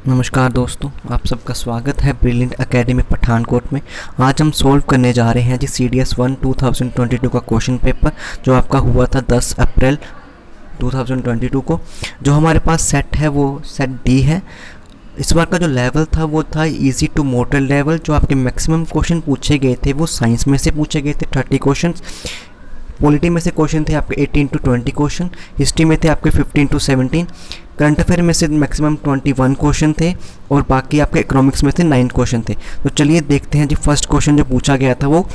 नमस्कार दोस्तों, आप सबका स्वागत है ब्रिलियंट एकेडमी पठानकोट में। आज हम सॉल्व करने जा रहे हैं जी CDS 1 2022 का क्वेश्चन पेपर जो आपका हुआ था 10 अप्रैल 2022 को। जो हमारे पास सेट है वो सेट डी है। इस बार का जो लेवल था वो था इजी टू मॉडल लेवल। जो आपके मैक्सिमम क्वेश्चन पूछे गए थे वो साइंस में से पूछे गए थे 30 क्वेश्चन, पॉलिटी में से क्वेश्चन थे आपके 18 to 20 क्वेश्चन, हिस्ट्री में थे आपके 15 to 17, करंट अफेयर में से मैक्सिमम 21 क्वेश्चन थे और बाकी आपके इकोनॉमिक्स में थे 9 क्वेश्चन थे। तो चलिए देखते हैं जी। फर्स्ट क्वेश्चन जो पूछा गया था वो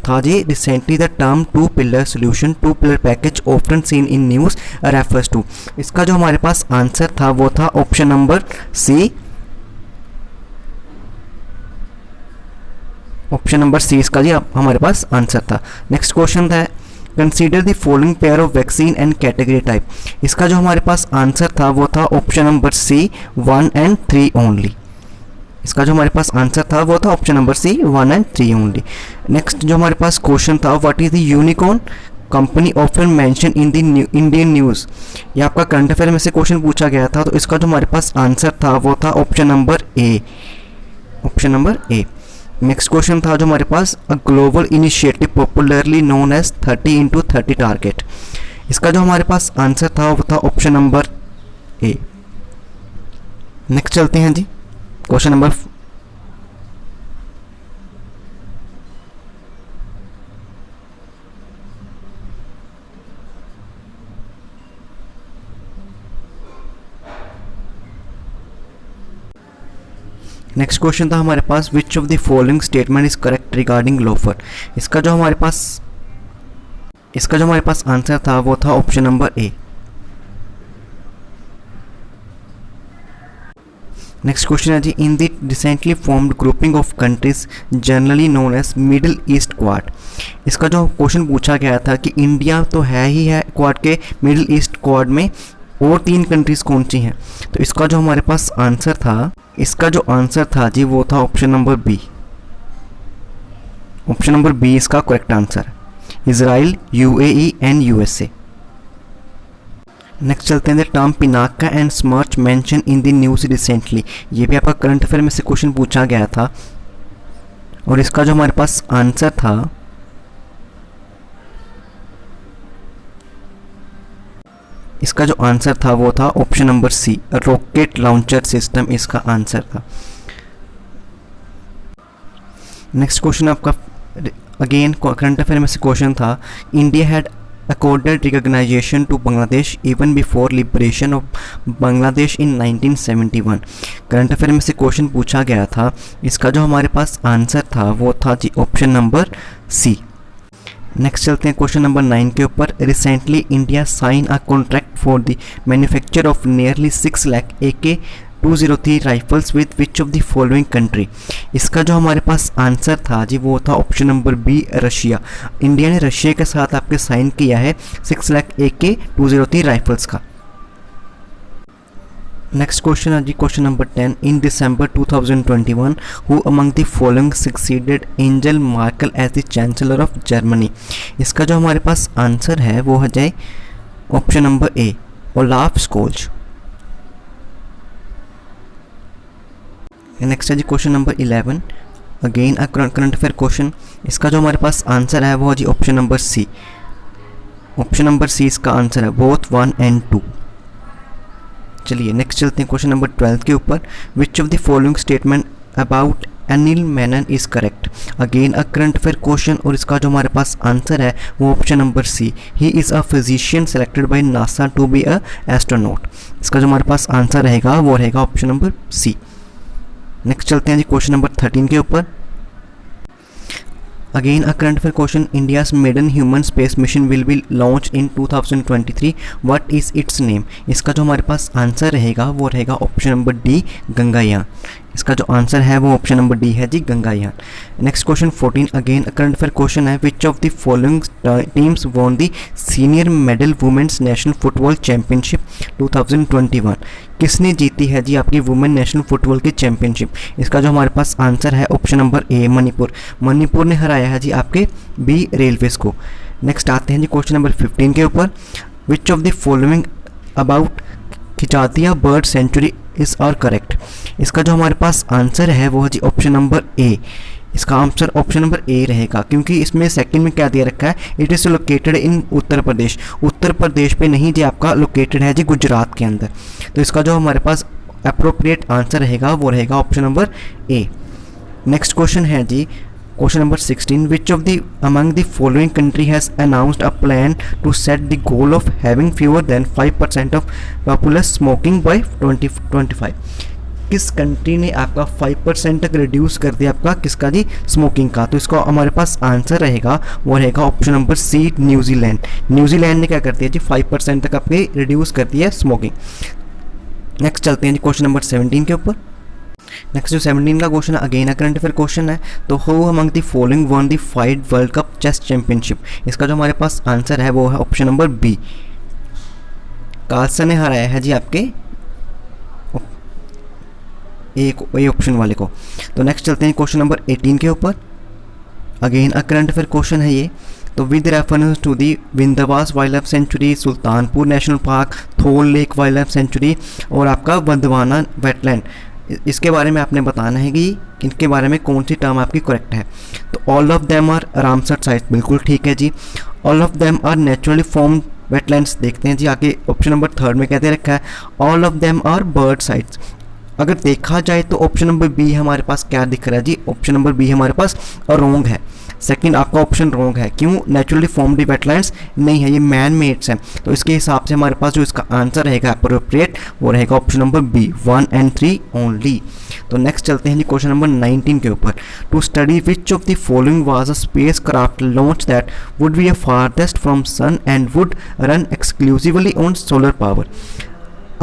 था जी recently the term two pillar solution two pillar package often seen in news refers to. इसका जो हमारे पास आंसर था वो था option number C. Option number C इसका जी हमारे पास आंसर था। नेक्स्ट क्वेश्चन था consider the following pair of vaccine and category type. इसका जो हमारे पास आंसर था वो था option number C 1 and 3 only. इसका जो हमारे पास आंसर था वो था option number C 1 and 3 only. Next जो हमारे पास क्वेश्चन था what is the unicorn company often mentioned in the Indian news. ये आपका करंट अफेयर में से क्वेश्चन पूछा गया था। तो इसका जो हमारे पास आंसर था वो था option number A. Option number A. Next question था जो हमारे पास a global initiative popularly known as 30 into 30 target. इसका जो हमारे पास आंसर था वो था ऑप्शन नंबर ए। नेक्स्ट चलते हैं जी क्वेश्चन नंबर नेक्स्ट क्वेश्चन था हमारे पास which of the following statement is correct regarding LOFAR. इसका जो हमारे पास आंसर था वो था option number A. Next question है जी in the recently formed grouping of countries generally known as Middle East Quad. इसका जो क्वेश्चन पूछा गया था कि इंडिया तो है ही है क्वाड के मिडिल ईस्ट क्वाड में, और 3 कंट्रीज कौन सी हैं। तो इसका जो हमारे पास आंसर था, इसका जो आंसर था जी वो था option number B. Option number B इसका correct answer, Israel, UAE and USA। Next चलते हैं term Pinaka and Smerch mention in the news recently. ये भी आपका करंट अफेयर में से क्वेश्चन पूछा गया था और इसका जो हमारे पास आंसर था इसका जो आंसर था वो था option number C, rocket launcher system इसका आंसर था। नेक्स्ट क्वेश्चन आपका अगेन करंट अफेयर में से क्वेश्चन था India had accorded recognition to Bangladesh even before liberation of Bangladesh in 1971। Current affair में से क्वेश्चन पूछा गया था। इसका जो हमारे पास आंसर था वो था जी ऑप्शन नंबर सी। नेक्स्ट चलते हैं क्वेश्चन नंबर 9 के ऊपर। Recently India sign a contract for the manufacture of nearly 6 lakh AK-203 rifles with which of the following country. इसका जो हमारे पास आंसर था जी वो था option number B, Russia. India ने रशिया के साथ आपके साइन किया है 6 लाख AK-203 राइफल्स का। नेक्स्ट क्वेश्चन है जी question number 10 in December 2021 who among the following succeeded Angela Merkel as the chancellor of Germany. इसका जो हमारे पास आंसर है वो हो जाए option number A, Olaf Scholz. Next है जी question number 11 again a current affair question. इसका जो हमारे पास आंसर है वो जी option number C. Option number C इसका आंसर है बोथ 1 and 2। चलिए नेक्स्ट चलते हैं क्वेश्चन नंबर 12 के ऊपर। Which of the following statement about Anil Menon is correct. Again a current affair question और इसका जो हमारे पास आंसर है वो option number C, he is a physician selected by NASA to be a astronaut. इसका जो हमारे पास आंसर रहेगा वो रहेगा ऑप्शन नंबर सी। नेक्स्ट चलते हैं जी क्वेश्चन नंबर 13 के ऊपर। Again a current affair question India's maiden human space mission will be launch in 2023 what is its name. इसका जो हमारे पास आंसर रहेगा वो रहेगा ऑप्शन नंबर डी, गंगायान। इसका जो आंसर है वो ऑप्शन नंबर डी है जी, Gaganyaan. Next question 14 again current affair question है which of the following teams won the senior medal women's national football championship 2021। किसने जीती है जी आपकी वुमेन नेशनल फुटबॉल की चैंपियनशिप। इसका जो हमारे पास आंसर है option number A, Manipur. Manipur ने हराया है जी आपके बी रेलवेज को। नेक्स्ट आते हैं जी क्वेश्चन नंबर 15 के ऊपर। Which of the following about Khijadiya bird sanctuary is are correct. इसका जो हमारे पास आंसर है वो है जी ऑप्शन नंबर ए। इसका आंसर ऑप्शन नंबर ए रहेगा, क्योंकि इसमें सेकंड में क्या दिया रखा है, इट इज़ लोकेटेड इन उत्तर प्रदेश। उत्तर प्रदेश पे नहीं जी, आपका लोकेटेड है जी गुजरात के अंदर। तो इसका जो हमारे पास अप्रोप्रिएट आंसर रहेगा वो रहेगा option number A. Next question है जी question number 16, which of the among the following country has announced a plan to set the goal of having fewer than 5% of populace smoking by 2025। किस country ने आपका 5% तक reduce कर दिया आपका किसका जी, स्मोकिंग का। तो इसका हमारे पास आंसर रहेगा वो रहेगा option number C, New Zealand. New Zealand ने क्या कर दिया जी, 5% तक आपके रिड्यूस कर दिया स्मोकिंग। नेक्स्ट चलते हैं जी क्वेश्चन नंबर 17 के ऊपर। नेक्स्ट जो 17 का क्वेश्चन है अगेन करंट अफेयर क्वेश्चन है। तो who among the following one the 5 world cup chess championship. इसका जो हमारे पास आंसर है वो है ऑप्शन नंबर बी, कार्लसन ने हराया है जी आपके ए ऑप्शन वाले को। तो नेक्स्ट चलते हैं क्वेश्चन नंबर 18 के ऊपर। अगेन करंट अफेयर क्वेश्चन है ये। तो विद रेफरेंस टू दी विंध्यवास wildlife sanctuary, Sultanpur national park, Thol lake wildlife sanctuary और आपका बंदवाना वेटलैंड, इसके बारे में आपने बताना है कि इनके बारे में कौन सी टर्म आपकी करेक्ट है। तो all of them are Ramsar sites, बिल्कुल ठीक है जी। All of them are naturally formed wetlands, देखते हैं जी आगे ऑप्शन नंबर 3 में कहते रखा है all of them are bird sites. अगर देखा जाए तो ऑप्शन नंबर बी हमारे पास क्या दिख रहा है जी, ऑप्शन नंबर बी हमारे पास रॉन्ग है। सेकंड आपका ऑप्शन रॉन्ग है, क्यों, नेचुरली फॉर्म्ड वेटलैंड्स नहीं है, ये मैन मेड्स हैं। तो इसके हिसाब से हमारे पास जो इसका आंसर रहेगा अप्रोप्रिएट वो रहेगा option number B, 1 and 3 only. तो नेक्स्ट चलते हैं जी क्वेश्चन नंबर 19 के ऊपर। To study which of the following was a spacecraft launch that would be a farthest from sun and would run exclusively on solar power.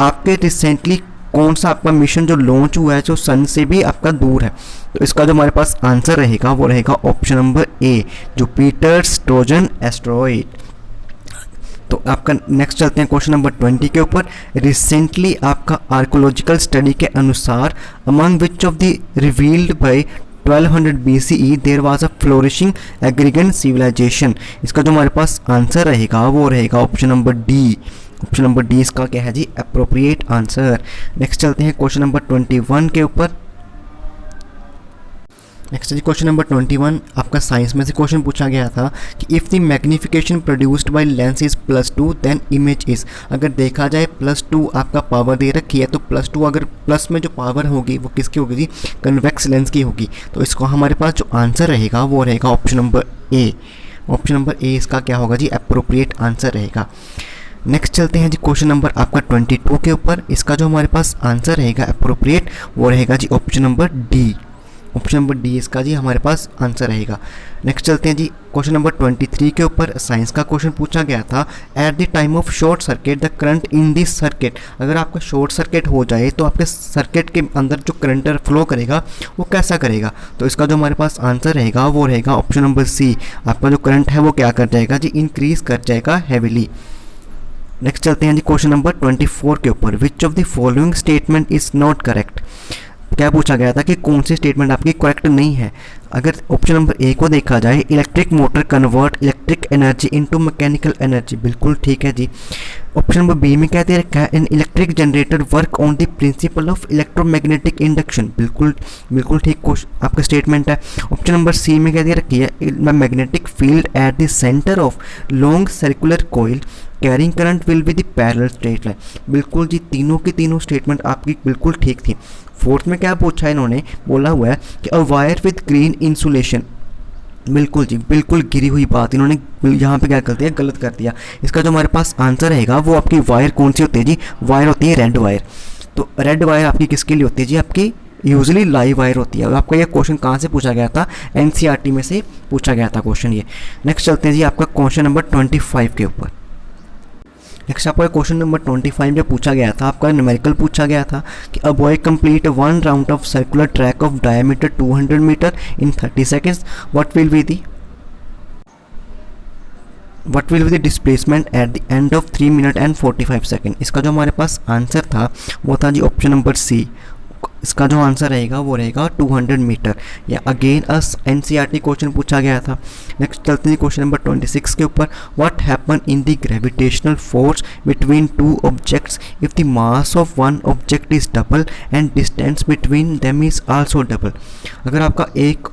आपके recently कौन सा आपका मिशन जो लॉन्च हुआ है जो सन से भी आपका दूर है। तो इसका जो हमारे पास आंसर रहेगा वो रहेगा ऑप्शन नंबर ए, जुपिटर्स ट्रोजन एस्ट्रॉइड। तो आपका नेक्स्ट चलते हैं क्वेश्चन नंबर 20 के ऊपर। रिसेंटली आपका आर्कोलॉजिकल स्टडी के अनुसार among which of the revealed by 1200 BCE there was a flourishing agrarian civilization. इसका जो हमारे पास आंसर रहेगा वो रहेगा option number D. Option number D इसका क्या है जी, अप्रोप्रिएट आंसर। नेक्स्ट चलते हैं क्वेश्चन नंबर 21 के ऊपर। नेक्स्ट जी क्वेश्चन नंबर 21 आपका साइंस में से क्वेश्चन पूछा गया था कि if the magnification produced by lens is +2 then image is. अगर देखा जाए +2 आपका पावर दे रखी है, तो +2 अगर प्लस में जो पावर होगी वो किसकी होगी जी, कन्वेक्स लेंस की होगी। तो इसको हमारे पास जो आंसर रहेगा वो रहेगा option number A. Option number ए इसका क्या होगा जी, अप्रोप्रिएट आंसर रहेगा। नेक्स्ट चलते हैं जी क्वेश्चन नंबर आपका 22 के ऊपर। इसका जो हमारे पास आंसर रहेगा अप्रोप्रिएट वो रहेगा जी option number D. Option number D इसका जी हमारे पास आंसर रहेगा। नेक्स्ट चलते हैं जी क्वेश्चन नंबर 23 के ऊपर। साइंस का क्वेश्चन पूछा गया था at the time of short circuit the current in this circuit. अगर आपका शॉर्ट सर्किट हो जाए तो आपके सर्किट के अंदर जो करंट फ्लो करेगा वो कैसा करेगा। तो इसका जो हमारे पास आंसर रहेगा वो रहेगा ऑप्शन नंबर सी। आपका जो करंट है वो क्या कर जाएगा जी, इंक्रीज कर जाएगा हैवीली। नेक्स्ट चलते हैं जी क्वेश्चन नंबर 24 के ऊपर। Which of the following statement is not correct. क्या पूछा गया था कि कौन सी स्टेटमेंट आपकी करेक्ट नहीं है। अगर ऑप्शन नंबर ए को देखा जाए, electric motor convert electric energy into mechanical energy, बिल्कुल ठीक है जी। ऑप्शन नंबर बी में क्या दे रखा है, an electric generator work on the principle of electromagnetic induction, बिल्कुल ठीक आपका स्टेटमेंट है। ऑप्शन नंबर सी में क्या दे रखी है, magnetic field at the centre of long circular coil carrying current will be the parallel straight line. बिल्कुल जी, तीनों की तीनों स्टेटमेंट आपकी बिल्कुल ठीक थी। फोर्थ में क्या पूछा है, इन्होंने बोला हुआ है कि a wire with green insulation, बिल्कुल जी, बिल्कुल गिरी हुई बात इन्होंने यहाँ पे क्या कर दिया, गलत कर दिया। इसका जो हमारे पास आंसर रहेगा वो आपकी वायर कौन सी होती है जी, वायर होती है रेड वायर। तो रेड वायर आपकी किसके लिए होती है जी, आपकी यूजुअली लाइव वायर होती है। और आपका ये क्वेश्चन कहाँ से पूछा गया था, एनसीईआरटी में से पूछा गया था क्वेश्चन ये। नेक्स्ट चलते हैं जी आपका क्वेश्चन नंबर 25 के ऊपर। नेक्स्ट आपका क्वेश्चन नंबर 25 में पूछा गया था, आपका न्यूमेरिकल पूछा गया था कि a boy complete 1 round of circular track of diameter 200 metre in 30 seconds, what will be the displacement at the end of 3 minute and 45 second. इसका जो हमारे पास आंसर था वो था जी ऑप्शन नंबर सी। इसका जो आंसर रहेगा वो रहेगा 200 मीटर। या अगेन एनसीईआरटी क्वेश्चन पूछा गया था। नेक्स्ट चलते हैं क्वेश्चन नंबर 26 के ऊपर। What happen in the gravitational force between two objects if the mass of one object is double and distance between them is also double. अगर आपका एक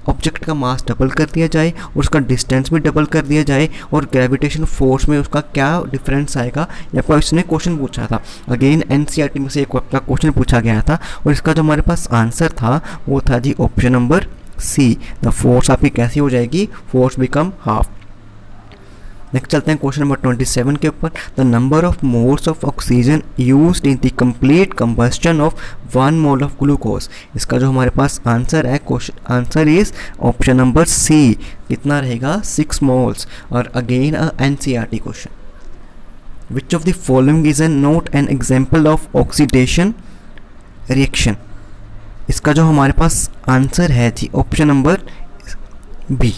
ऑब्जेक्ट का मास डबल कर दिया जाए और उसका डिस्टेंस भी डबल कर दिया जाए और ग्रेविटेशन फोर्स में उसका क्या डिफरेंस आएगा, ये आपका इसने क्वेश्चन पूछा था। अगेन एनसीईआरटी में से एक आपका क्वेश्चन पूछा गया था और इसका जो हमारे पास आंसर था वो था जी option number C. The force आपकी कैसी हो जाएगी, फोर्स बिकम हाफ। नेक्स्ट चलते हैं क्वेश्चन नंबर 27 के ऊपर। The number of moles of oxygen used in the complete combustion of 1 mole of glucose. इसका जो हमारे पास आंसर है, question answer is option number C. कितना रहेगा, 6 मोल्स। और again NCERT question. Which of the following is not an example of oxidation reaction. इसका जो हमारे पास आंसर है जी ऑप्शन नंबर बी।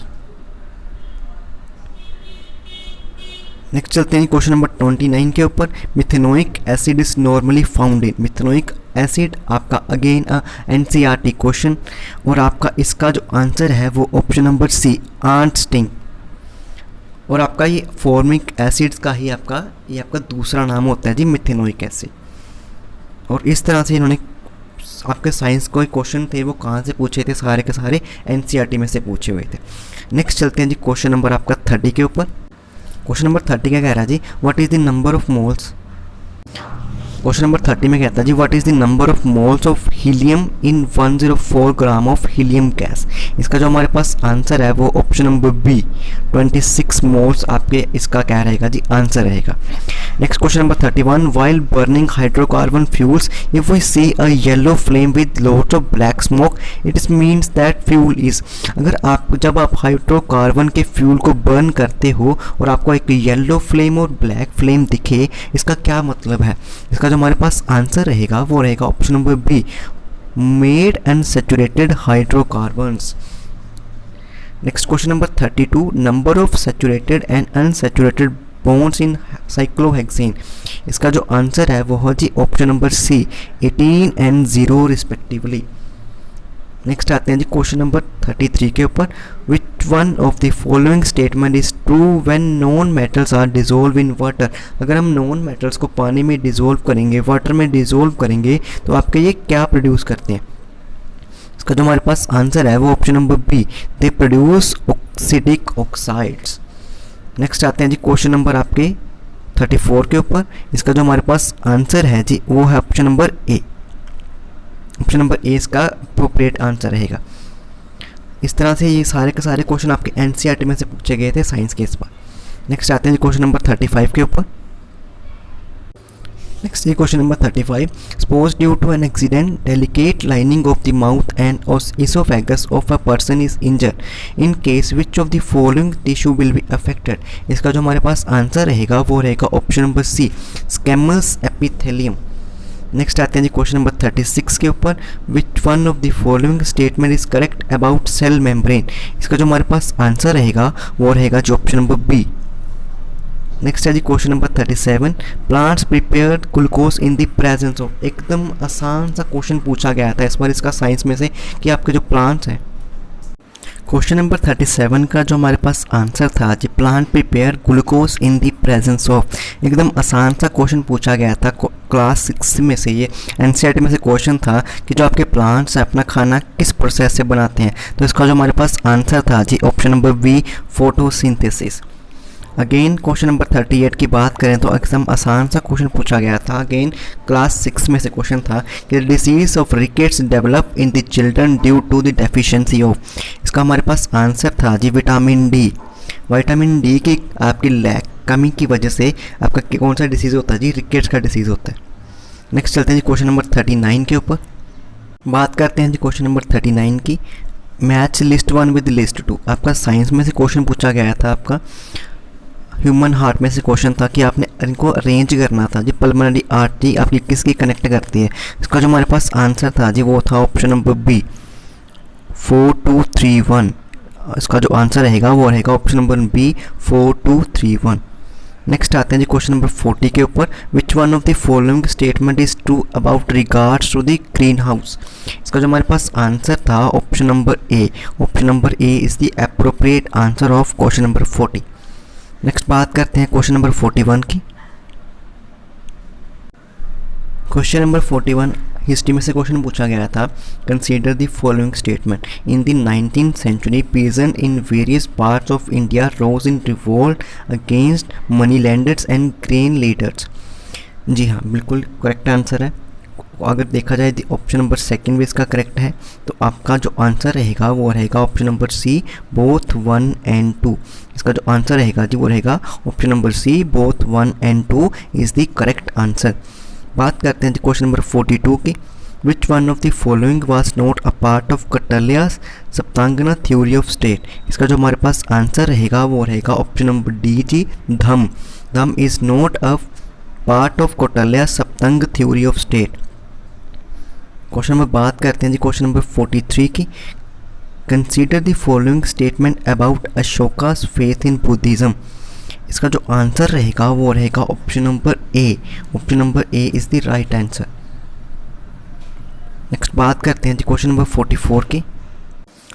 नेक्स्ट चलते हैं क्वेश्चन नंबर 29 के ऊपर। Methanoic acid is normally found in. Methanoic acid आपका अगेन एनसीईआरटी क्वेश्चन और आपका इसका जो आंसर है वो option number C, ant sting. और आपका ये फॉर्मिक एसिड्स का ही ये आपका दूसरा नाम होता है जी मिथेनोइक एसिड। और इस तरह से इन्होंने आपके साइंस कोई क्वेश्चन थे वो कहाँ से पूछे थे, सारे के सारे एनसीईआरटी में से पूछे हुए थे। नेक्स्ट चलते हैं जी क्वेश्चन नंबर आपका 30 के ऊपर। क्वेश्चन नंबर 30 क्या कह रहा है जी, what is the number of moles. Question number 30 में कहता है जी what is the number of moles of helium in 104 gram of helium gas. इसका जो हमारे पास आंसर है वो ऑप्शन नंबर बी, 26 मोल्स आपके इसका क्या रहेगा जी आंसर रहेगा। Next question number 31। While burning hydrocarbon fuels if we see a yellow flame with lots of black smoke it is means that fuel is. अगर जब आप हाइड्रोकार्बन के फ्यूल को बर्न करते हो और आपको एक येलो फ्लेम और ब्लैक फ्लेम दिखे, इसका क्या मतलब है। इसका जो हमारे पास आंसर रहेगा वो रहेगा option number B, made and saturated hydrocarbons. Next question number 32। Number of saturated and unsaturated bonds in cyclohexane. इसका जो आंसर है वो है जी option number C, 18 and 0 respectively. Next आते हैं जी क्वेश्चन नंबर 33 के ऊपर। Which one of the following statement is true when non metals are dissolve in water. अगर हम नॉन मेटल्स को पानी में डिजोल्व करेंगे, वाटर में डिजोल्व करेंगे, तो आपके ये क्या प्रोड्यूस करते हैं। इसका जो हमारे पास आंसर है वो option number B, they produce oxidic oxides. Next आते हैं जी क्वेश्चन नंबर आपके 34 के ऊपर। इसका जो हमारे पास आंसर है जी वो है option number A. Option number ए इसका अप्रोप्रिएट आंसर रहेगा। इस तरह से ये सारे के सारे क्वेश्चन आपके एनसीईआरटी में से पूछे गए थे साइंस के इस पर। नेक्स्ट आते हैं क्वेश्चन नंबर 35 के ऊपर। नेक्स्ट ये question number 35। Suppose due to an accident delicate lining of the mouth and esophagus of a person is injured in case which of the following tissue will be affected. इसका जो हमारे पास answer रहेगा वो रहेगा option number C, squamous epithelium. Next आते हैं जी क्वेश्चन नंबर 36 के ऊपर। Which one of the following statement is correct about cell membrane. इसका जो हमारे पास आंसर रहेगा वो रहेगा जो ऑप्शन नंबर बी। नेक्स्ट है जी question number 37। Plants prepare glucose in the presence of. एकदम आसान सा क्वेश्चन पूछा गया था इस बार इसका साइंस में से कि आपके जो प्लांट्स हैं। क्वेश्चन नंबर 37 का जो हमारे पास आंसर था जी plant prepare glucose in the presence of. एकदम आसान सा क्वेश्चन पूछा गया था क्लास 6 में से। ये एनसीईआरटी में से क्वेश्चन था कि जो आपके प्लांट्स हैं अपना खाना किस प्रोसेस से बनाते हैं। तो इसका जो हमारे पास आंसर था जी option number B, photosynthesis. Again question number 38 की बात करें तो एकदम आसान सा क्वेश्चन पूछा गया था। अगेन क्लास 6 में से क्वेश्चन था कि disease of rickets develop in the children due to the deficiency of. इसका हमारे पास आंसर था जी विटामिन डी। विटामिन डी की आपकी लैक कमी की वजह से आपका कौन सा डिसीज़ होता है जी, रिकेट्स का डिसीज़ होता है। नेक्स्ट चलते हैं जी क्वेश्चन नंबर 39 के ऊपर। बात करते हैं जी क्वेश्चन नंबर 39 की। Match list 1 with list 2। आपका साइंस में से क्वेश्चन पूछा गया था, आपका ह्यूमन हार्ट में से क्वेश्चन था कि आपने इनको अरेंज करना था जी। पल्मोनरी आर्टरी आपकी किसकी कनेक्ट करती है। इसका जो हमारे पास आंसर था जी वो था ऑप्शन नंबर बी, 4231। इसका जो आंसर रहेगा वो रहेगा ऑप्शन नंबर बी, 4231। नेक्स्ट आते हैं जी क्वेश्चन नंबर 40 के ऊपर। Which one of the following statement is true about regards to the greenhouse. इसका जो हमारे पास आंसर था option number A. Option number A is the appropriate answer of question number 40। Next बात करते हैं क्वेश्चन नंबर 41 की। Question number 41 history में से क्वेश्चन पूछा गया था। Consider the following statement. In the 19th century peasant in various parts of India rose in revolt against money lenders and grain leaders. जी हाँ, बिल्कुल करेक्ट आंसर है। अगर देखा जाए ऑप्शन नंबर सेकंड भी इसका करेक्ट है, तो आपका जो आंसर रहेगा वो रहेगा option number C, both 1 and 2। इसका जो आंसर रहेगा जी वो रहेगा option number C, both 1 and 2 is the correct answer. बात करते हैं क्वेश्चन नंबर 42 की। Which one of the following was not a part of Kautilya's सप्तांगना थ्योरी ऑफ स्टेट। इसका जो हमारे पास आंसर रहेगा वो रहेगा ऑप्शन नंबर डी जी, धम। धम is not a part of Kautilya's सप्तांग theory of state. Question number बात करते हैं जी क्वेश्चन नंबर 43 की। Consider the following statement about Ashoka's faith in Buddhism. इसका जो आंसर रहेगा वो रहेगा option number A. Option number A is the right answer. Next बात करते हैं जी क्वेश्चन नंबर 44 की।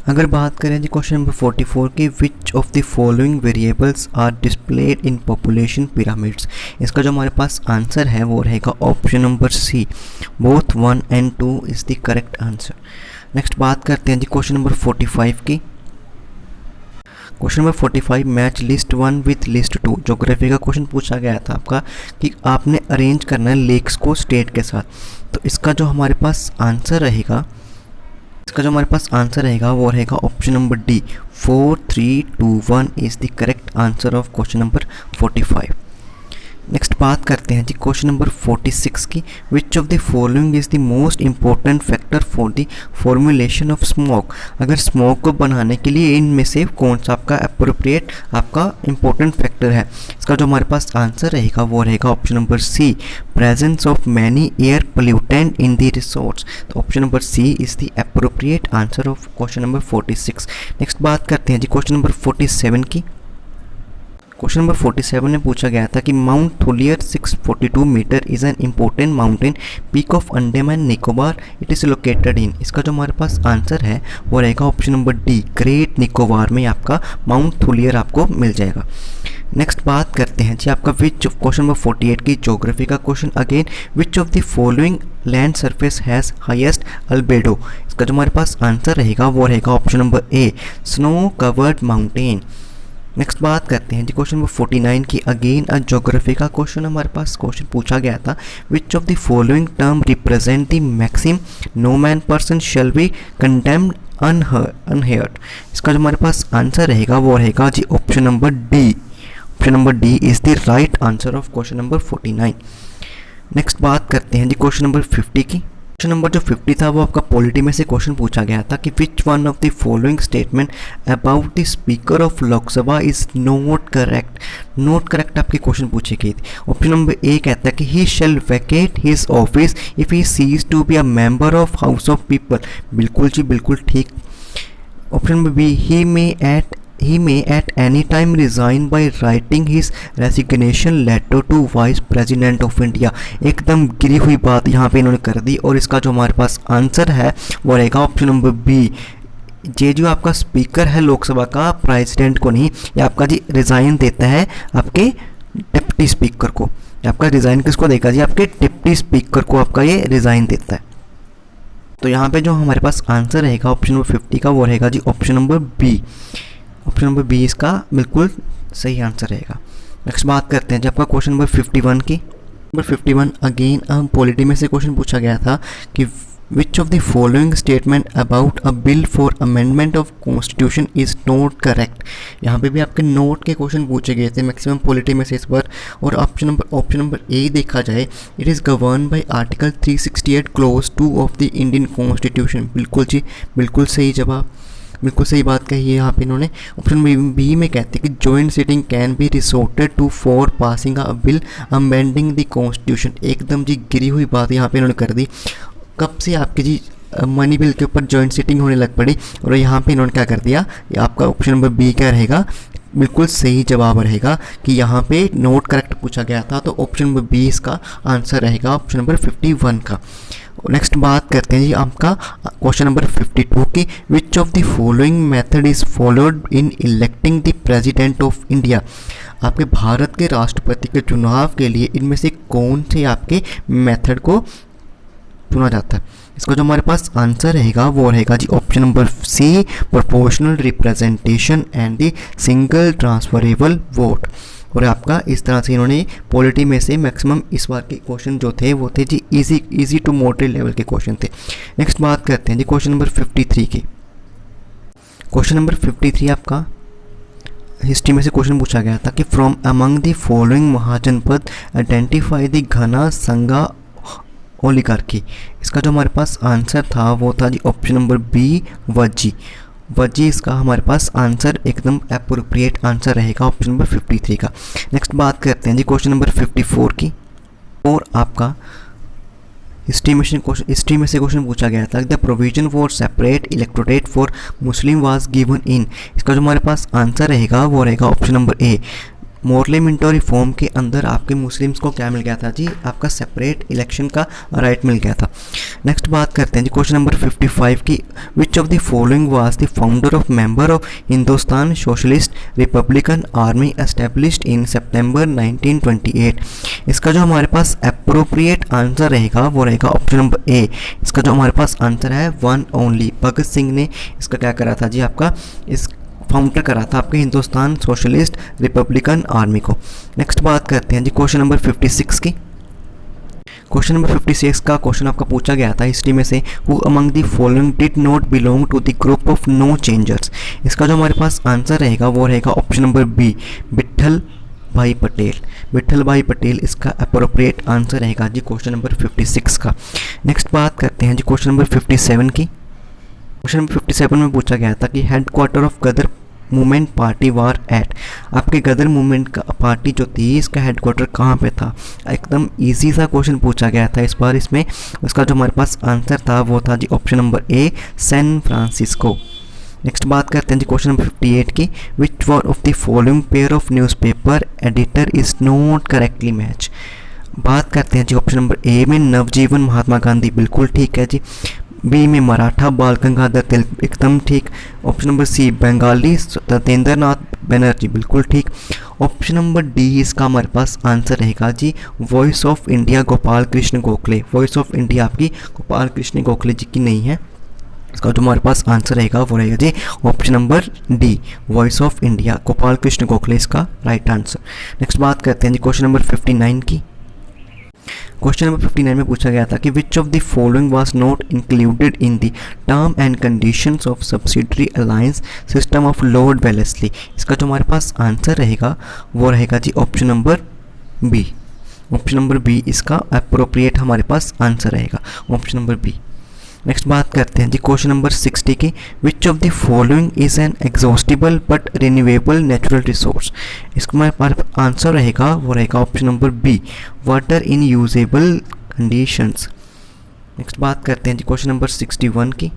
अगर बात करें जी क्वेश्चन नंबर 44 की, which of the following variables are displayed in population pyramids. इसका जो हमारे पास आंसर है वो रहेगा option number C, both 1 and 2 is the correct answer. Next बात करते हैं जी क्वेश्चन नंबर 45 की। Question number 45, match list 1 with list 2। Geography का क्वेश्चन पूछा गया था आपका कि आपने अरेंज करना है लेक्स को स्टेट के साथ। तो इसका जो हमारे पास आंसर रहेगा वो रहेगा option number D, 4 3 2 1 is the correct answer of question number 45। Next बात करते हैं जी क्वेश्चन नंबर 46 की। Which of the following is the most important factor for the formulation of smoke. अगर स्मोक को बनाने के लिए इनमें से कौन सा आपका अप्रोप्रिएट आपका इंपॉर्टेंट फैक्टर है। इसका जो हमारे पास आंसर रहेगा वो रहेगा option number C, presence of many air pollutant in the resorts. तो option number C is the appropriate answer of question number 46। Next बात करते हैं जी क्वेश्चन नंबर 47 की। क्वेश्चन नंबर 47 में पूछा गया था कि Mount Thuillier 642 metre is an important mountain peak of Andaman Nicobar, it is located in. इसका जो हमारे पास आंसर है वो रहेगा option number D, great Nicobar में आपका माउंट थोलियर आपको मिल जाएगा। नेक्स्ट बात करते हैं जी आपका विच क्वेश्चन नंबर 48 की ज्योग्राफी का question again. Which of the following land surface has highest albedo. इसका जो हमारे पास आंसर रहेगा वो रहेगा option number A, snow covered mountain. Next बात करते हैं जी क्वेश्चन नंबर 49 की। अगेन अ ज्योग्राफी का क्वेश्चन हमारे पास क्वेश्चन पूछा गया था। Which of the following term represent the maxim no man person shall be condemned unheard. इसका जो हमारे पास आंसर रहेगा वो रहेगा जी option number D. Option number D is the right answer of question number 49। Next बात करते हैं जी क्वेश्चन नंबर 50 की। क्वेश्चन नंबर जो 50 था वो आपका पॉलिटी में से क्वेश्चन पूछा गया था कि which one of the following statement about the speaker of Lok Sabha is not correct. Not correct आपके क्वेश्चन पूछे गए थे। ऑप्शन नंबर ए कहता है कि he shall vacate his office if he ceases to be a member of house of people. बिल्कुल जी बिल्कुल ठीक। Option number B, he may at any time resign by writing his resignation letter to Vice President of India। एकदम गिरी हुई बात यहाँ पे इन्होंने कर दी। और इसका जो हमारे पास आंसर है वो रहेगा ऑप्शन नंबर बी, ये जो आपका स्पीकर है लोकसभा का प्रेसिडेंट को नहीं, ये आपका जी रिज़ाइन देता है आपके डिप्टी स्पीकर को। आपका रिज़ाइन किसको देगा जी, आपके डिप्टी स्पीकर को आपका ये रिज़ाइन देता है। तो यहाँ पे जो हमारे पास आंसर रहेगा ऑप्शन नंबर 50 का वो रहेगा जी option number B. Option number B इसका बिल्कुल सही आंसर रहेगा। नेक्स्ट बात करते हैं जब आपका क्वेश्चन नंबर 51 की। नंबर 51 अगेन पॉलिटी में से क्वेश्चन पूछा गया था कि which of the following statement about a bill for amendment of constitution is not correct. यहाँ पे भी आपके नोट के क्वेश्चन पूछे गए थे मैक्सिमम पॉलिटी में से इस बार। और ऑप्शन नंबर ए देखा जाए, it is govern by article 368 close 2 of the Indian constitution. बिल्कुल जी बिल्कुल सही जवाब, बिल्कुल सही बात कही है यहाँ पे इन्होंने। ऑप्शन बी में कहते हैं कि joint sitting can be resorted to for passing a bill amending the constitution. एकदम जी गिरी हुई बात यहाँ पे इन्होंने कर दी। कब से आपकी जी मनी बिल के ऊपर जॉइंट सिटिंग होने लग पड़ी और यहाँ पे इन्होंने क्या कर दिया, ये आपका ऑप्शन नंबर बी क्या रहेगा, बिल्कुल सही जवाब रहेगा कि यहाँ पे नोट करेक्ट पूछा गया था, तो ऑप्शन नंबर बी इसका आंसर रहेगा, ऑप्शन नंबर 51 का। नेक्स्ट बात करते हैं जी आपका क्वेश्चन नंबर 52 की, which of the following method is followed in electing the president of India. आपके भारत के राष्ट्रपति के चुनाव के लिए इनमें से कौन से आपके मेथड को चुना जाता है। इसका जो हमारे पास आंसर रहेगा वो रहेगा जी option number C, proportional representation and the single transferable vote. और आपका इस तरह से इन्होंने पॉलिटी में से मैक्सिमम इस बार के क्वेश्चन जो थे वो थे जी इजी टू मॉडरेट लेवल के क्वेश्चन थे। नेक्स्ट बात करते हैं जी क्वेश्चन नंबर 53 की। क्वेश्चन नंबर 53 आपका हिस्ट्री में से क्वेश्चन पूछा गया था कि फ्रॉम अमंग द फॉलोइंग महाजनपद आइडेंटिफाई द घना संगा ओलिगार्की। इसका जो हमारे पास आंसर था वो था जी option number B, Vajji. Vajji इसका हमारे पास आंसर एकदम एप्रोप्रिएट आंसर रहेगा, ऑप्शन नंबर 53 का। नेक्स्ट बात करते हैं जी क्वेश्चन नंबर 54 की। और आपका हिस्ट्री में से क्वेश्चन पूछा गया था, the provision for separate electorate for Muslim was given in. इसका जो हमारे पास आंसर रहेगा वो रहेगा ऑप्शन नंबर ए, मोरले मिंटो रिफॉर्म के अंदर आपके मुस्लिम्स को क्या मिल गया था जी, आपका सेपरेट इलेक्शन का राइट मिल गया था। नेक्स्ट बात करते हैं जी क्वेश्चन नंबर 55 की, which of the following was the founder of member of Hindustan Socialist Republican Army established in September 1928। इसका जो हमारे पास अप्रोप्रिएट आंसर रहेगा वो रहेगा ऑप्शन नंबर ए। इसका जो हमारे पास आंसर है वन ओनली, भगत सिंह ने इसका क्या करा था जी, आपका इस फाउंडर करा था आपके हिंदुस्तान सोशलिस्ट रिपब्लिकन आर्मी को। नेक्स्ट बात करते हैं जी क्वेश्चन नंबर 56 की। क्वेश्चन नंबर 56 का क्वेश्चन आपका पूछा गया था हिस्ट्री में से, who among the following did not belong to the group of no changers. इसका जो हमारे पास आंसर रहेगा वो रहेगा ऑप्शन नंबर बी, विट्ठल भाई पटेल। विट्ठल भाई पटेल इसका अप्रोप्रिएट आंसर रहेगा जी क्वेश्चन नंबर 56 का। नेक्स्ट बात करते हैं जी क्वेश्चन नंबर 57 की। क्वेश्चन नंबर 57 में पूछा गया था कि headquarter of Ghadar movement party was at. आपके गदर मूवमेंट का पार्टी जो थी इसका हेड क्वार्टर कहाँ पे था। एकदम इजी सा क्वेश्चन पूछा गया था इस बार इसमें। उसका जो हमारे पास आंसर था वो था जी option number A, San Francisco. Next बात करते हैं जी क्वेश्चन नंबर 58 की, which one of the following pair of newspaper editor is not correctly match. बात करते हैं जी ऑप्शन नंबर ए में नवजीवन महात्मा गांधी, बिल्कुल ठीक है जी। बी में मराठा बाल गंगाधर तिलक, एकदम ठीक। Option number C Bengali Satyendra Nath Banerjee, बिल्कुल ठीक। ऑप्शन नंबर डी इसका हमारे पास आंसर रहेगा जी Voice of India Gopal Krishna Gokhale. Voice of India आपकी गोपाल कृष्ण गोखले जी की नहीं है। इसका जो हमारे पास आंसर रहेगा वो रहेगा जी option number D, Voice of India Gopal Krishna Gokhale इसका राइट आंसर। नेक्स्ट बात करते हैं जी क्वेश्चन नंबर 59 की। क्वेश्चन नंबर 59 में पूछा गया था कि which of the following was not included in the term and conditions of subsidiary alliance system of Lord Wellesley. इसका जो हमारे पास आंसर रहेगा वो रहेगा जी option number B. Option number B इसका अप्रोप्रिएट हमारे पास आंसर रहेगा, ऑप्शन नंबर बी। नेक्स्ट बात करते हैं जी क्वेश्चन नंबर 60 की, which of the following is an exhaustible but renewable natural resource. इसका हमारे पास आंसर रहेगा वो रहेगा option number B, water in usable conditions. Next बात करते हैं जी क्वेश्चन नंबर 61 की।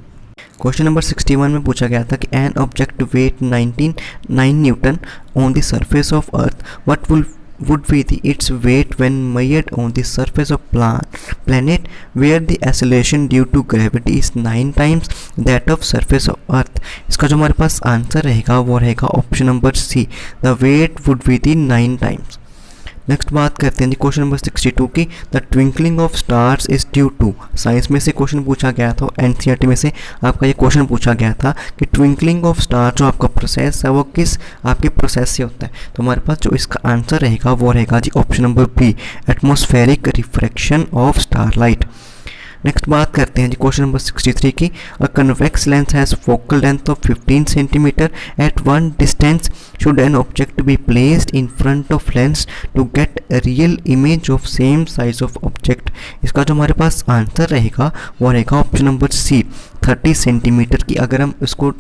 क्वेश्चन नंबर 61 में पूछा गया था कि an object wait 9 Newton on the surface of earth, what would be its weight when measured on the surface of planet where the acceleration due to gravity is 9 times that of surface of earth। इसका जो हमारे पास answer रहेगा वो रहेगा option number C, the weight would be 9 times। Next बात करते हैं जी क्वेश्चन नंबर 62 की, the twinkling of stars is due to. Science में से क्वेश्चन पूछा गया था, एनसीईआरटी में से आपका ये क्वेश्चन पूछा गया था कि ट्विंकलिंग ऑफ स्टार जो आपका प्रोसेस है वो किस आपके प्रोसेस से होता है। तो हमारे पास जो इसका आंसर रहेगा वो रहेगा जी option number B, atmospheric refraction of starlight. Next बात करते हैं जी क्वेश्चन नंबर 63 की, a convex lens has focal length of 15 centimetre at one distance should an object be placed in front of lens to get real image of same size of object. इसका जो हमारे पास answer रहेगा वो रहेगा option number सी, 30 centimetre की। अगर हम इसको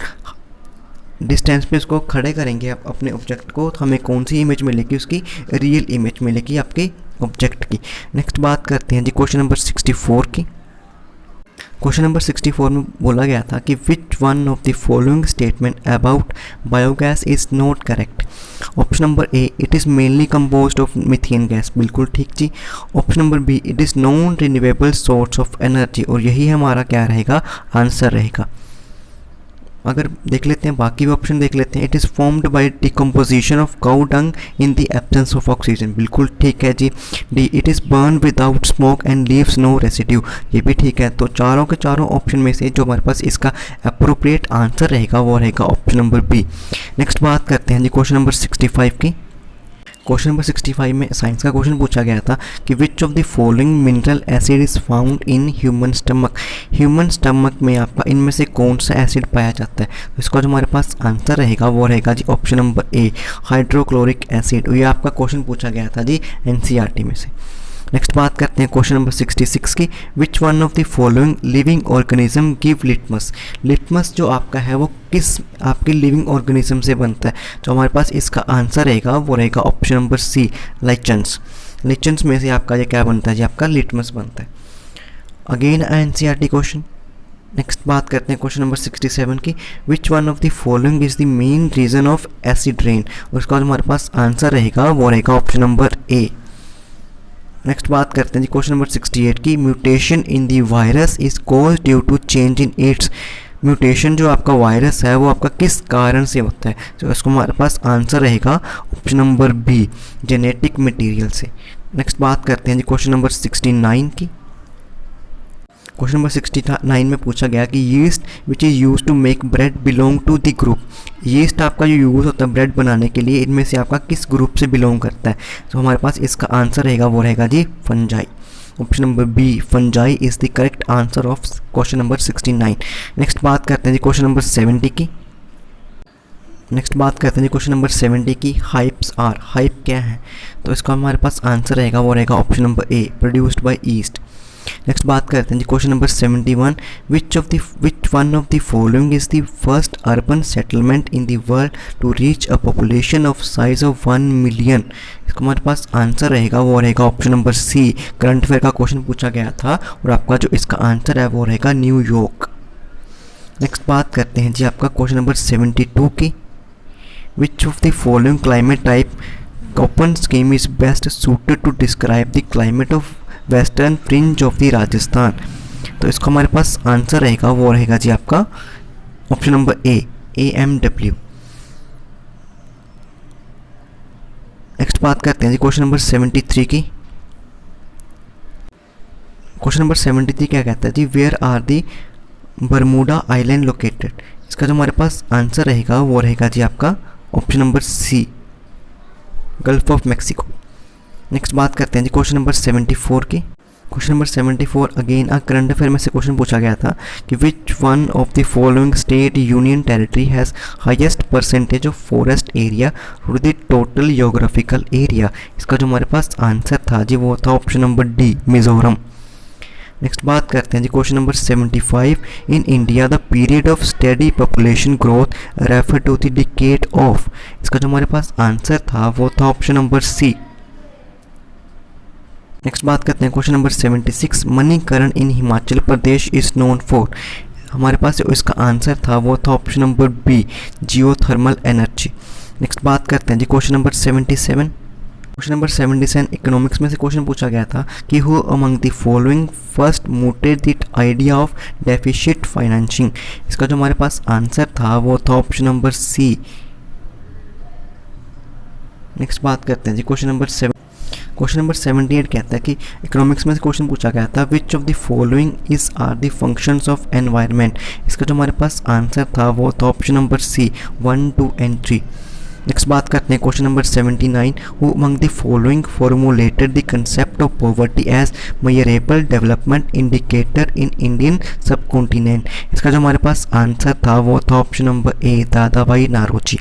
डिस्टेंस पे इसको खड़े करेंगे आप अपने ऑब्जेक्ट को, तो हमें कौन सी इमेज मिलेगी, उसकी रियल इमेज मिलेगी आपके ऑब्जेक्ट की। नेक्स्ट बात करते हैं जी क्वेश्चन नंबर 64 की। क्वेश्चन नंबर 64 में बोला गया था कि which one of the following statement about biogas is not correct. Option number A, it is mainly composed of methane gas, बिल्कुल ठीक जी। Option number B, it is non renewable source of energy, और यही हमारा क्या रहेगा, answer रहेगा। अगर देख लेते हैं बाकी भी ऑप्शन देख लेते हैं। It is formed by decomposition of cow dung in the absence of oxygen, बिल्कुल ठीक है जी। D, it is burn without smoke and leaves no residue, ये भी ठीक है। तो चारों के चारों ऑप्शन में से जो हमारे पास इसका अप्रोप्रिएट आंसर रहेगा वो रहेगा ऑप्शन नंबर बी। नेक्स्ट बात करते हैं जी क्वेश्चन नंबर 65 की। क्वेश्चन नंबर 65 में साइंस का क्वेश्चन पूछा गया था कि which of the following mineral acid is found in human stomach. Human stomach में आपका इनमें से कौन सा एसिड पाया जाता है, तो इसका जो हमारे पास आंसर रहेगा वो रहेगा जी option number A, hydrochloric acid. ये आपका क्वेश्चन पूछा गया था जी एनसीईआरटी में से। नेक्स्ट बात करते हैं क्वेश्चन नंबर 66 की। Which one of the following living organism give litmus. Litmus जो आपका है वो किस आपके लिविंग ऑर्गेनिज्म से बनता है, तो हमारे पास इसका आंसर रहेगा वो रहेगा ऑप्शन नंबर सी, लाइचन्स। लाइचन्स में से आपका ये क्या बनता है जी, आपका लिटमस बनता है। Again NCERT question. नेक्स्ट बात करते हैं क्वेश्चन नंबर 67 की। Which one of the following is the main reason of acid rain, उसका जो हमारे पास आंसर रहेगा वो रहेगा ऑप्शन नंबर ए। नेक्स्ट बात करते हैं जी क्वेश्चन नंबर 68 की। Mutation in the virus is cause due to change in its. Mutation जो आपका वायरस है वो आपका किस कारण से होता है, तो इसको हमारे पास आंसर रहेगा option number B, genetic material से। नेक्स्ट बात करते हैं जी क्वेश्चन नंबर 69 की। क्वेश्चन नंबर 69 में पूछा गया कि yeast which is use to make bread belong to the group. Yeast आपका जो यूज़ होता है ब्रेड बनाने के लिए, इनमें से आपका किस ग्रुप से बिलोंग करता है, तो हमारे पास इसका आंसर रहेगा वो रहेगा जी fungi. Option number B, fungi is the correct answer of question number 69। Next बात करते हैं जी क्वेश्चन नंबर 70 की। नेक्स्ट बात करते हैं जी क्वेश्चन नंबर 70 की। हाइप्स आर, हाइप क्या है, तो इसका हमारे पास आंसर रहेगा वो रहेगा option number A, produced by yeast. Next बात करते हैं जी question number 71। Which one of the following is the first urban settlement in the world to reach a population of size of 1 million. इसका हमारे पास आंसर रहेगा वो रहेगा option number C, current affair का क्वेश्चन पूछा गया था और आपका जो इसका आंसर है वो रहेगा न्यूयॉर्क। नेक्स्ट बात करते हैं जी आपका क्वेश्चन नंबर 72 की। Which of the following climate type Koppen scheme is best suited to describe the climate of western fringe of the Rajasthan, तो इसका हमारे पास आंसर रहेगा वो रहेगा जी आपका ऑप्शन नंबर ए, AMW। नेक्स्ट बात करते हैं जी क्वेश्चन नंबर 73 की। क्वेश्चन नंबर 73 क्या कहता है जी, where are the Bermuda island located. इसका जो हमारे पास आंसर रहेगा वो रहेगा जी आपका option number C, gulf of Mexico. Next बात करते हैं जी क्वेश्चन नंबर 74 की। Question number 74 again current affair में से क्वेश्चन पूछा गया था कि which one of the following state union territory has highest percentage of forest area to the total geographical area. इसका जो हमारे पास आंसर था जी वो था option number D, Mizoram. Next बात करते हैं जी question number 75। In India the period of steady population growth refer to the decade of. इसका जो हमारे पास आंसर था वो था ऑप्शन नंबर सी। नेक्स्ट बात करते हैं question number 76। Manikaran in Himachal Pradesh is known for. हमारे पास जो इसका आंसर था वो था option number B, geothermal energy. Next बात करते हैं जी question number 77। Question number 77 economics में से क्वेश्चन पूछा गया था कि who among the following first mooted the idea of deficit financing. इसका जो हमारे पास आंसर था वो था ऑप्शन नंबर सी। नेक्स्ट बात करते हैं जी क्वेश्चन नंबर 78 कहता है कि इकोनॉमिक्स में से क्वेश्चन पूछा गया था which of the following is are the functions of environment. इसका जो हमारे पास आंसर था वो था option number C, 1, 2 and 3। Next बात करते हैं question number 79। Who among the following formulated the concept of poverty as measurable development indicator in Indian subcontinent. इसका जो हमारे पास आंसर था वो था ऑप्शन नंबर ए, दादा भाई नारोजी।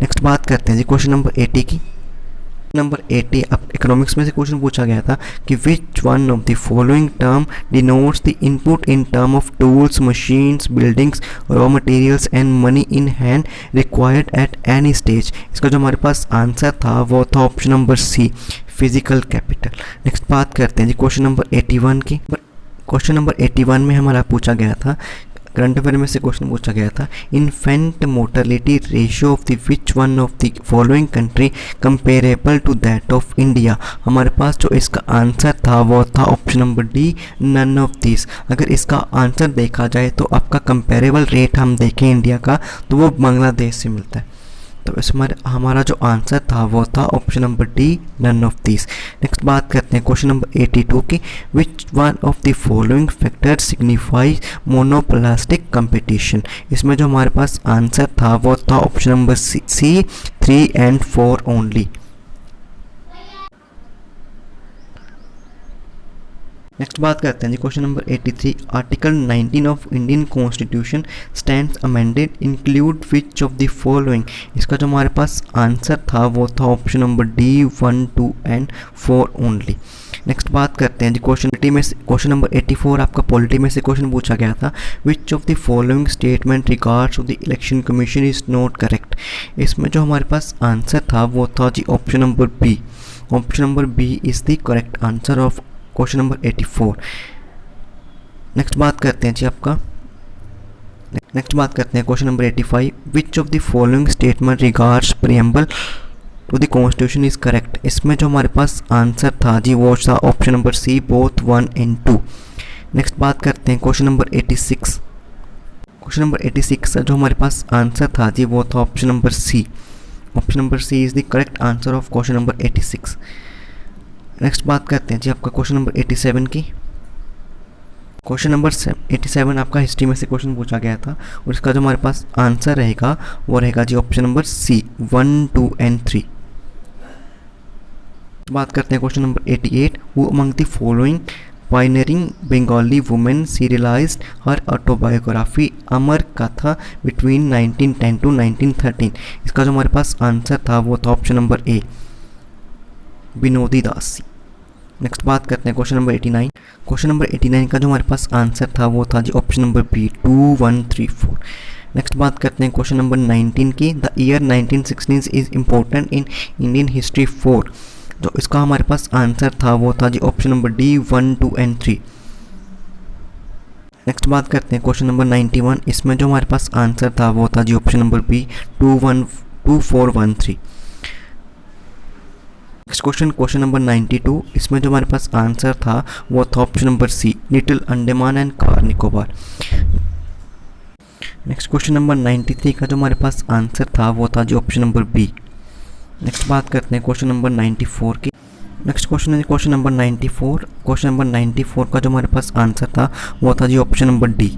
नेक्स्ट बात करते हैं जी क्वेश्चन नंबर 80 की। नंबर 80 अब इकोनॉमिक्स में से क्वेश्चन पूछा गया था कि which one of the following term denotes the input in term of tools, machines, buildings, raw materials and money in hand required at any stage. इसका जो हमारे पास आंसर था वो था option number C, physical capital. Next बात करते हैं जी क्वेश्चन नंबर 81 की। क्वेश्चन नंबर 81 में हमारा पूछा गया था, करंट अफेयर में से क्वेश्चन पूछा गया था, infant mortality ratio of the which one of the following country comparable to that of India. हमारे पास जो इसका आंसर था वो था option number D, none of this. अगर इसका आंसर देखा जाए तो आपका कंपेरेबल रेट हम देखें इंडिया का तो वो बांग्लादेश से मिलता है। तो इसमें हमारा जो आंसर था वो था option number D, none of this. Next बात करते हैं क्वेश्चन नंबर 82 की, which one of the following factor signifies monopolistic competition. इसमें जो हमारे पास आंसर था वो था option number C, 3 and 4 only. Next बात करते हैं जी question number 83, article 19 of Indian constitution stands amended include which of the following. इसका जो हमारे पास आंसर था वो था option number D, 1, 2 and 4 only. Next बात करते हैं जी क्वेश्चन नंबर 84 आपका पॉलिटी में से क्वेश्चन पूछा गया था, which of the following statement regards of the election commission is not correct. इसमें जो हमारे पास आंसर था वो था जी option number B. Option number B is the correct answer of question number 84। Next बात करते हैं जी question number 85, which of the following statement regards preamble to the constitution is correct. इसमें जो हमारे पास आंसर था जी वो था option number C, both 1 and 2। Next बात करते हैं क्वेश्चन नंबर 86। क्वेश्चन नंबर 86 का जो हमारे पास आंसर था जी वो था option number C. Option number C is the correct answer of question number 86। Next बात करते हैं जी आपका क्वेश्चन नंबर 87 की। क्वेश्चन नंबर 87 आपका हिस्ट्री में से क्वेश्चन पूछा गया था और इसका जो हमारे पास आंसर रहेगा वो रहेगा जी ऑप्शन नंबर सी, 1, 2 and 3। बात करते हैं question number 88, who among the following pioneering Bengali women serialized her autobiography Amar Katha between 1910 to 1913। इसका जो हमारे पास आंसर था वो था ऑप्शन नंबर ए, विनोदी दासी। नेक्स्ट बात करते हैं क्वेश्चन नंबर 89। क्वेश्चन नंबर 89 का जो हमारे पास आंसर था वो था जी ऑप्शन नंबर बी, 2, 1, 3, 4। नेक्स्ट बात करते हैं क्वेश्चन नंबर 19 की, the year 1916 is important in Indian history 4। जो इसका हमारे पास आंसर था वो था जी option number D, 1, 2 and 3। Next बात करते हैं क्वेश्चन नंबर 91। इसमें जो हमारे पास आंसर था वो था जी option number B, 2, 4, 1, 3। Next question number 92। इसमें जो हमारे पास आंसर था वो था option number C, little Andaman and Car Nicobar. Next question number 93 का जो हमारे पास आंसर था वो था जी ऑप्शन नंबर बी। नेक्स्ट बात करते हैं क्वेश्चन नंबर 94 की। नेक्स्ट क्वेश्चन है क्वेश्चन नंबर 94। क्वेश्चन नंबर 94 का जो हमारे पास आंसर था वो था जी ऑप्शन नंबर डी।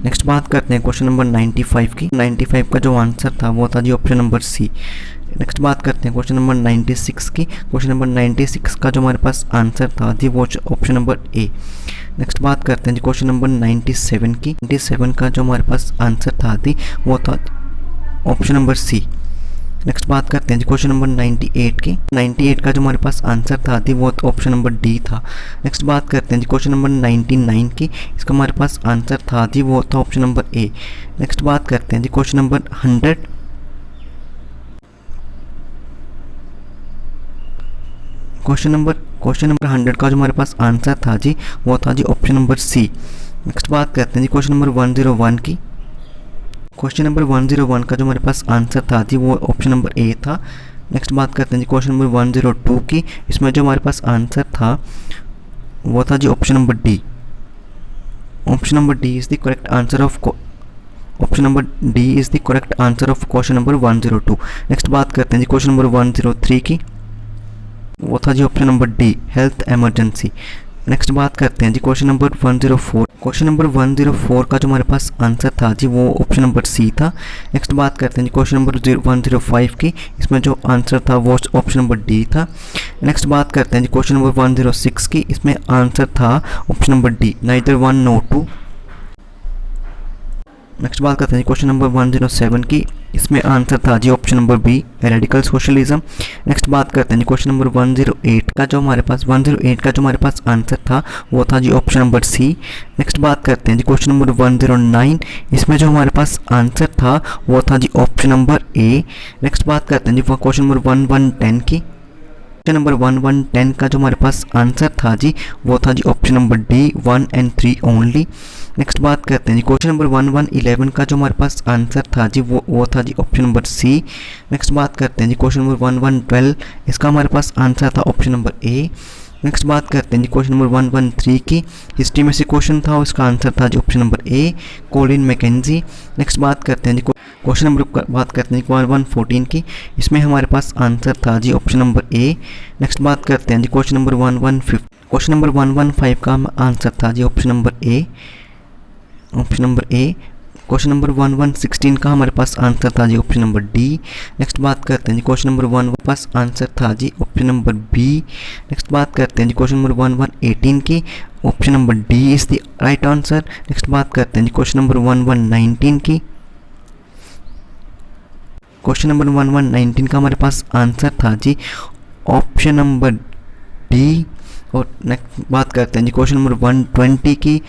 नेक्स्ट बात करते हैं क्वेश्चन नंबर 95 की। 95 का जो आंसर था वो था जी ऑप्शन नंबर सी। नेक्स्ट बात करते हैं क्वेश्चन नंबर 96 की। क्वेश्चन नंबर 96 का जो हमारे पास आंसर था जी वो ऑप्शन नंबर ए। नेक्स्ट बात करते हैं जी क्वेश्चन नंबर 97 की। 97 का जो हमारे पास आंसर था जी वो था ऑप्शन नंबर सी। नेक्स्ट बात करते हैं जी क्वेश्चन नंबर 98 की। 98 का जो हमारे पास आंसर था जी वो ऑप्शन नंबर डी था। नेक्स्ट बात करते हैं जी क्वेश्चन नंबर 99 की। इसका हमारे पास आंसर था जी वो था ऑप्शन नंबर ए। नेक्स्ट बात करते हैं जी क्वेश्चन नंबर 100। क्वेश्चन नंबर 100 का जो हमारे पास आंसर था जी वो था जी ऑप्शन नंबर सी। नेक्स्ट बात करते हैं जी क्वेश्चन नंबर 101 की। क्वेश्चन नंबर 101 का जो हमारे पास आंसर था जी वो ऑप्शन नंबर ए था। नेक्स्ट बात करते हैं जी क्वेश्चन नंबर 102 की। इसमें जो हमारे पास आंसर था वो था जी option number D. Option number D is the correct answer of question number 102। Next बात करते हैं जी क्वेश्चन नंबर 103 की। वो था जी option number D, health emergency. Next बात करते हैं जी क्वेश्चन नंबर 104। क्वेश्चन नंबर 104 का जो हमारे पास आंसर था जी वो ऑप्शन नंबर सी था। नेक्स्ट बात करते हैं जी क्वेश्चन नंबर 105 की। इसमें जो आंसर था वो ऑप्शन नंबर डी था। नेक्स्ट बात करते हैं जी क्वेश्चन नंबर 106 की। इसमें आंसर था option number D, neither 1 nor 2। Next बात करते हैं क्वेश्चन नंबर 107 की। इसमें आंसर था जी option number B, radical socialism. Next बात करते हैं जी क्वेश्चन नंबर 108 का जो हमारे पास आंसर था वो था जी ऑप्शन नंबर सी। नेक्स्ट बात करते हैं जी क्वेश्चन नंबर 109। इसमें जो हमारे पास आंसर था वो था जी ऑप्शन नंबर ए। नेक्स्ट बात करते हैं जी क्वेश्चन नंबर 1110 की। क्वेश्चन नंबर 1110 का जो हमारे पास आंसर था जी वो था जी option number D 1 and 3 only. Next बात करते हैं जी क्वेश्चन नंबर 1111 का जो हमारे पास आंसर था जी वो था जी ऑप्शन नंबर सी। नेक्स्ट बात करते हैं जी क्वेश्चन नंबर 1112 इसका हमारे पास आंसर था ऑप्शन नंबर ए। नेक्स्ट बात करते हैं जी क्वेश्चन नंबर 113 की हिस्ट्री में से क्वेश्चन था और इसका आंसर था जी option number A Colin Mackenzie. Next बात करते हैं जी क्वेश्चन नंबर बात करते हैं 1114 की, इसमें हमारे पास आंसर था जी ऑप्शन नंबर ए। नेक्स्ट बात करते हैं जी क्वेश्चन नंबर 115 का आंसर था जी option number A. Question number 1116 का हमारे पास आंसर था जी ऑप्शन नंबर डी। नेक्स्ट बात करते हैं जी क्वेश्चन नंबर 1 पास आंसर था जी ऑप्शन नंबर बी। नेक्स्ट बात करते हैं जी क्वेश्चन नंबर 1118 की, option number D is the right answer. Next बात करते हैं जी क्वेश्चन नंबर 1119 की, क्वेश्चन नंबर 1119 का हमारे पास आंसर था जी ऑप्शन नंबर डी। और नेक्स्ट बात करते हैं जी क्वेश्चन नंबर 120 की,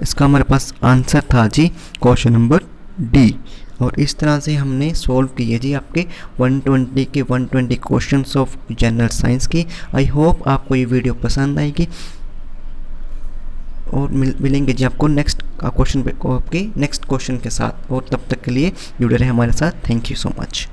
इसका हमारे पास आंसर था जी क्वेश्चन नंबर डी। और इस तरह से हमने सॉल्व किए जी आपके 120 क्वेश्चंस ऑफ जनरल साइंस की। आई होप आपको ये वीडियो पसंद आएगी और मिलेंगे जी आपको नेक्स्ट क्वेश्चन पे आपके नेक्स्ट क्वेश्चन के साथ। और तब तक के लिए जुड़े रहे हमारे साथ। Thank you so much.